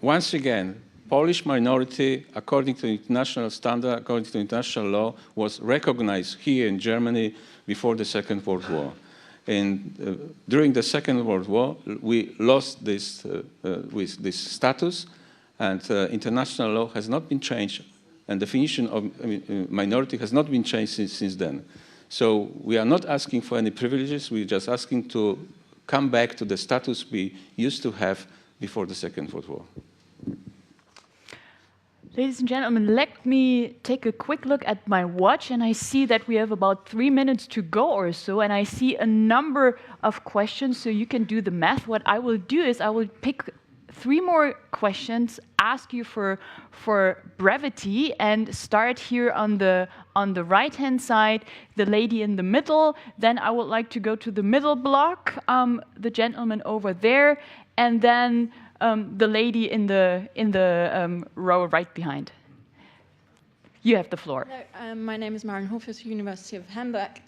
once again, Polish minority, according to international standard, according to international law, was recognized here in Germany before the Second World War. And during the Second World War, we lost this, this status, and international law has not been changed, and definition of minority has not been changed since then. So we are not asking for any privileges, we're just asking to come back to the status we used to have before the Second World War. Ladies and gentlemen, let me take a quick look at my watch, and I see that we have about 3 minutes to go or so, and I see a number of questions, so you can do the math. What I will do is I will pick 3 more questions, ask you for brevity, and start here on the right-hand side, the lady in the middle. Then I would like to go to the middle block, the gentleman over there, and then the lady in the row right behind. You have the floor. Hello, my name is Maren Hofers, University of Hamburg.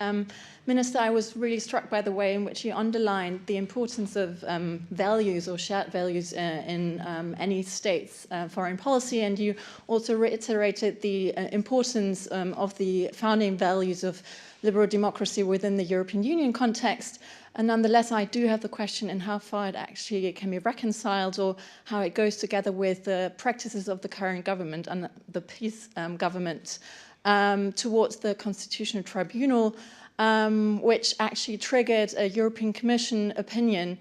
Minister, I was really struck by the way in which you underlined the importance of values or shared values in any state's foreign policy, and you also reiterated the importance of the founding values of liberal democracy within the European Union context. And nonetheless, I do have the question in how far it actually can be reconciled, or how it goes together with the practices of the current government and the peace government towards the Constitutional Tribunal, which actually triggered a European Commission opinion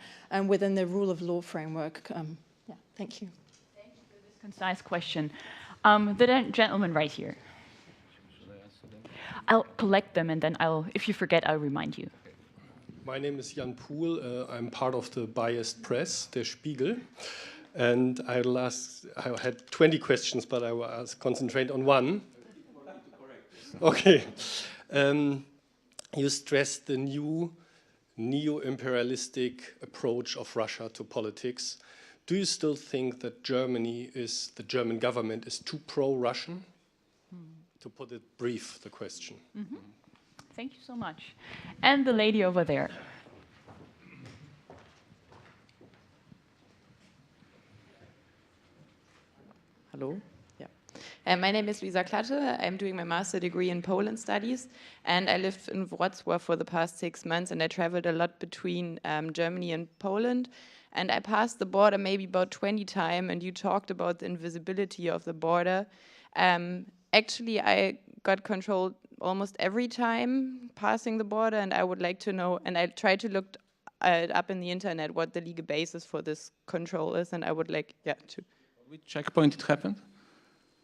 within the rule of law framework. Yeah, thank you. Thank you for this concise question. The gentleman right here. I'll collect them, and then if you forget, I'll remind you. My name is Jan Pohl. I'm part of the biased press, Der Spiegel. And I had 20 questions, but I will concentrate on one. Okay. You stressed the new neo-imperialistic approach of Russia to politics. Do you still think that the German government is too pro-Russian? To put it brief, the question. Mm-hmm. Thank you so much. And the lady over there. Hello. Yeah. My name is Lisa Klatte. I'm doing my master degree in Poland studies, and I lived in Wrocław for the past 6 months, and I traveled a lot between Germany and Poland. And I passed the border maybe about 20 times, and you talked about the invisibility of the border. Actually, I got controlled almost every time passing the border, and I would like to know, and I tried to look up in the internet what the legal basis for this control is, and I would like, to. Which checkpoint it happened?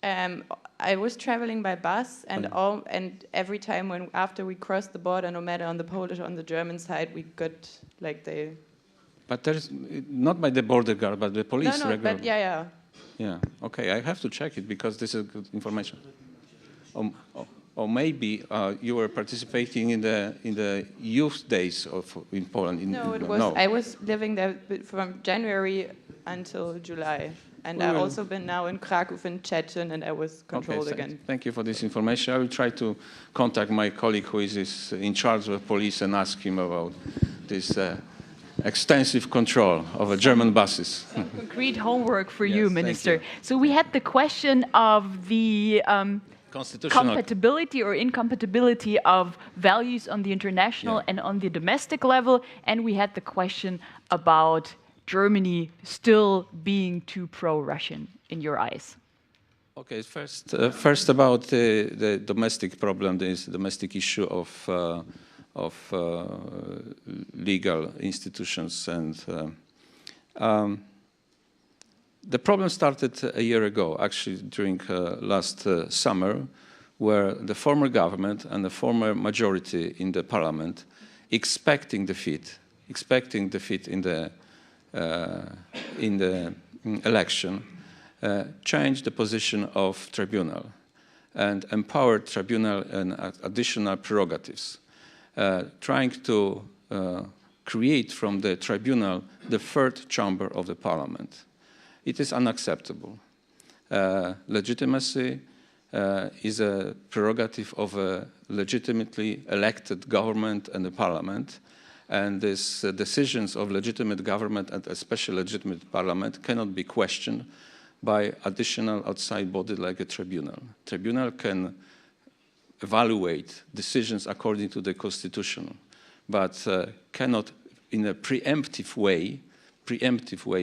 I was traveling by bus, and every time after we crossed the border, no matter on the Polish or on the German side, we got like the. But there's not by the border guard, but the police. No, but yeah. Yeah. Okay, I have to check it because this is good information. Or maybe you were participating in the youth days in Poland. No, it was. No. I was living there from January until July, and I've also been now in Kraków and Szczecin, and I was controlled again. Thank you for this information. I will try to contact my colleague who is in charge of police and ask him about this extensive control of German buses. Concrete homework for you, Minister. So we had the question of the compatibility or incompatibility of values on the international and on the domestic level, and we had the question about Germany still being too pro-Russian in your eyes. Okay, first about the domestic problem, this domestic issue of legal institutions, and the problem started a year ago, actually during last summer, where the former government and the former majority in the parliament, expecting defeat in the election, changed the position of tribunal and empowered tribunal and additional prerogatives, trying to create from the tribunal the third chamber of the parliament. It is unacceptable. Legitimacy is a prerogative of a legitimately elected government and the parliament, and these decisions of legitimate government and especially legitimate parliament cannot be questioned by additional outside body like a tribunal. Tribunal can evaluate decisions according to the constitution, but cannot in a preemptive way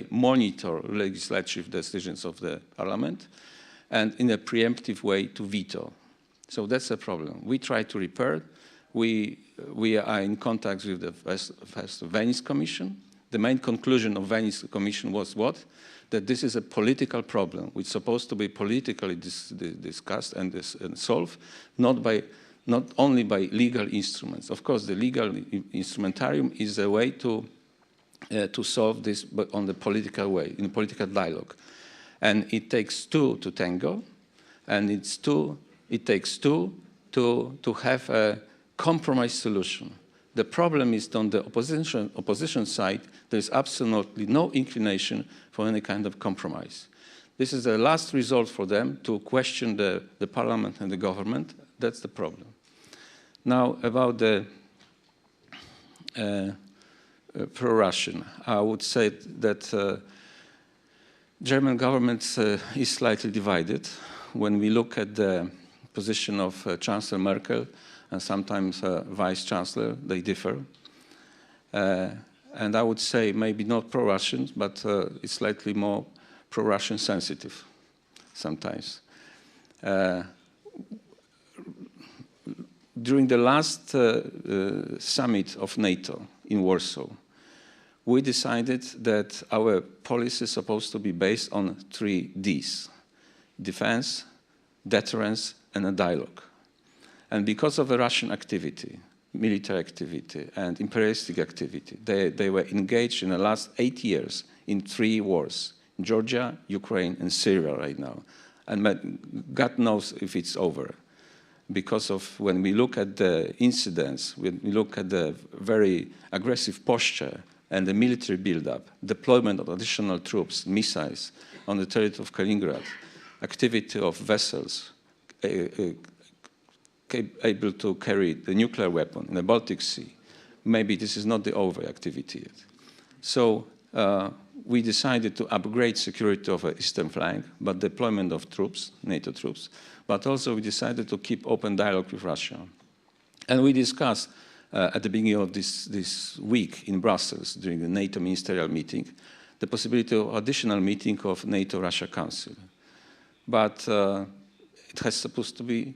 monitor legislative decisions of the parliament, and in a preemptive way to veto. So that's a problem. We try to repair. We are in contact with the first Venice Commission. The main conclusion of Venice Commission was what? That this is a political problem, which is supposed to be politically discussed and solved, not only by legal instruments. Of course, the legal instrumentarium is a way to solve this, but on the political way, in a political dialogue. And it takes two to tango, and it takes two to have a compromise solution. The problem is on the opposition side, there's absolutely no inclination for any kind of compromise. This is the last resort for them to question the parliament and the government. That's the problem. Now, about the pro-Russian, I would say that German government is slightly divided. When we look at the position of Chancellor Merkel and sometimes Vice Chancellor, they differ. And I would say maybe not pro-Russian, but it's slightly more pro-Russian sensitive sometimes. During the last summit of NATO in Warsaw, we decided that our policy is supposed to be based on 3 Ds: defense, deterrence, and a dialogue. And because of the Russian activity, military activity, and imperialistic activity, they were engaged in the last 8 years in 3 wars: in Georgia, Ukraine, and Syria right now. And God knows if it's over. Because of when we look at the incidents, when we look at the very aggressive posture and the military buildup, deployment of additional troops, missiles on the territory of Kaliningrad, activity of vessels able to carry the nuclear weapon in the Baltic Sea, maybe this is not the over activity yet. So we decided to upgrade security of the eastern flank, but deployment of troops, NATO troops, but also we decided to keep open dialogue with Russia. And we discussed at the beginning of this week in Brussels during the NATO ministerial meeting, the possibility of additional meeting of NATO-Russia Council. But it has supposed to be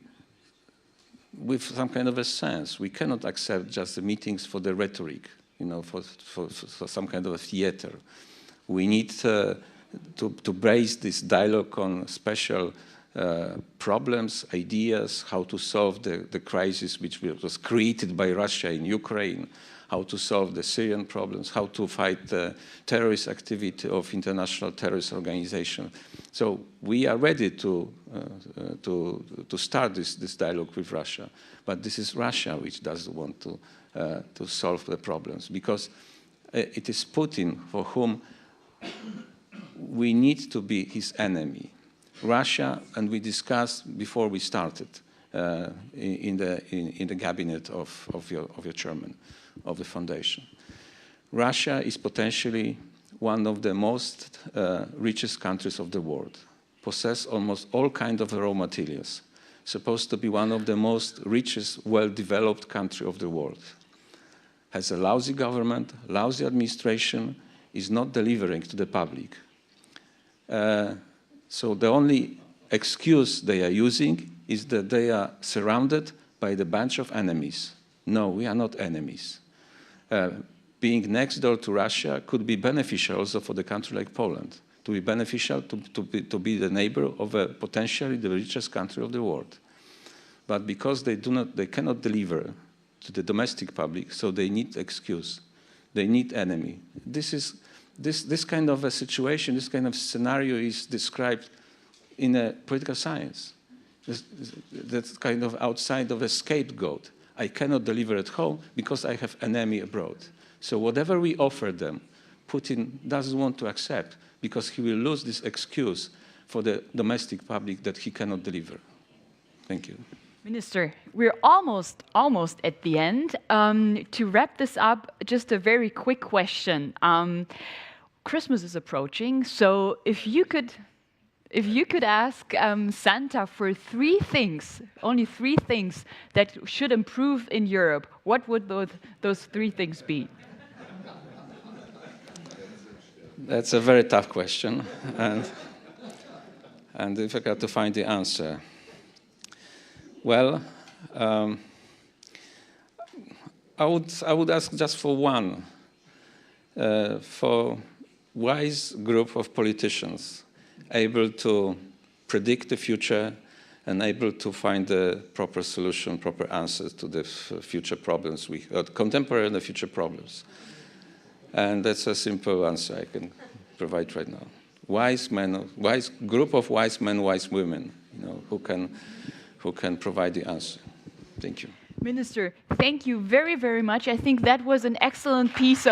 with some kind of a sense. We cannot accept just the meetings for the rhetoric, you know, for some kind of a theater. We need to base this dialogue on special problems, ideas, how to solve the crisis which was created by Russia in Ukraine, how to solve the Syrian problems, how to fight the terrorist activity of international terrorist organizations. So we are ready to start this dialogue with Russia, but this is Russia which doesn't want to solve the problems, because it is Putin for whom we need to be his enemy. Russia, and we discussed before we started in the cabinet of your chairman of the foundation. Russia is potentially one of the most richest countries of the world, possess almost all kinds of raw materials, supposed to be one of the most richest, well-developed country of the world, has a lousy government, lousy administration, is not delivering to the public. So the only excuse they are using is that they are surrounded by the bunch of enemies. No, we are not enemies. Being next door to Russia could be beneficial also for the country like Poland, to be beneficial to be the neighbor of a potentially the richest country of the world. But because they cannot deliver to the domestic public, so they need excuse. They need enemy. This kind of a situation, this kind of scenario is described in a political science. That's kind of outside of a scapegoat. I cannot deliver at home because I have enemy abroad. So whatever we offer them, Putin doesn't want to accept because he will lose this excuse for the domestic public that he cannot deliver. Thank you. Minister, we're almost at the end. To wrap this up, just a very quick question. Christmas is approaching, so if you could if you could ask Santa for 3 things, only 3 things that should improve in Europe, what would those 3 things be? That's a very tough question, and difficult to find the answer. Well, I would ask just for one, for wise group of politicians able to predict the future and able to find the proper solution, proper answers to the future problems, contemporary and the future problems. And that's a simple answer I can provide right now. Wise men, wise group of wise men, wise women, who can provide the answer. Thank you. Minister, thank you very, very much. I think that was an excellent piece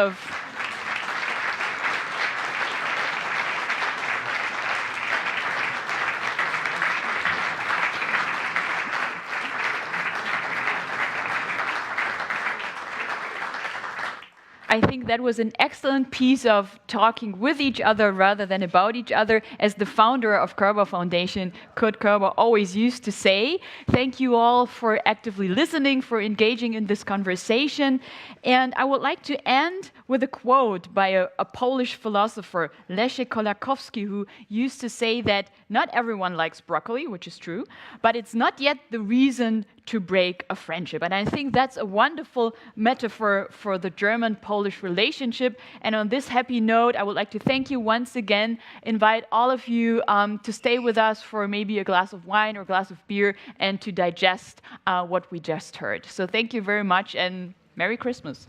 of talking with each other rather than about each other, as the founder of Körber Foundation, Kurt Körber, always used to say. Thank you all for actively listening, for engaging in this conversation. And I would like to end with a quote by a Polish philosopher, Leszek Kolakowski, who used to say that not everyone likes broccoli, which is true, but it's not yet the reason to break a friendship. And I think that's a wonderful metaphor for the German-Polish relationship. And on this happy note, I would like to thank you once again, invite all of you to stay with us for maybe a glass of wine or a glass of beer and to digest what we just heard. So thank you very much and Merry Christmas.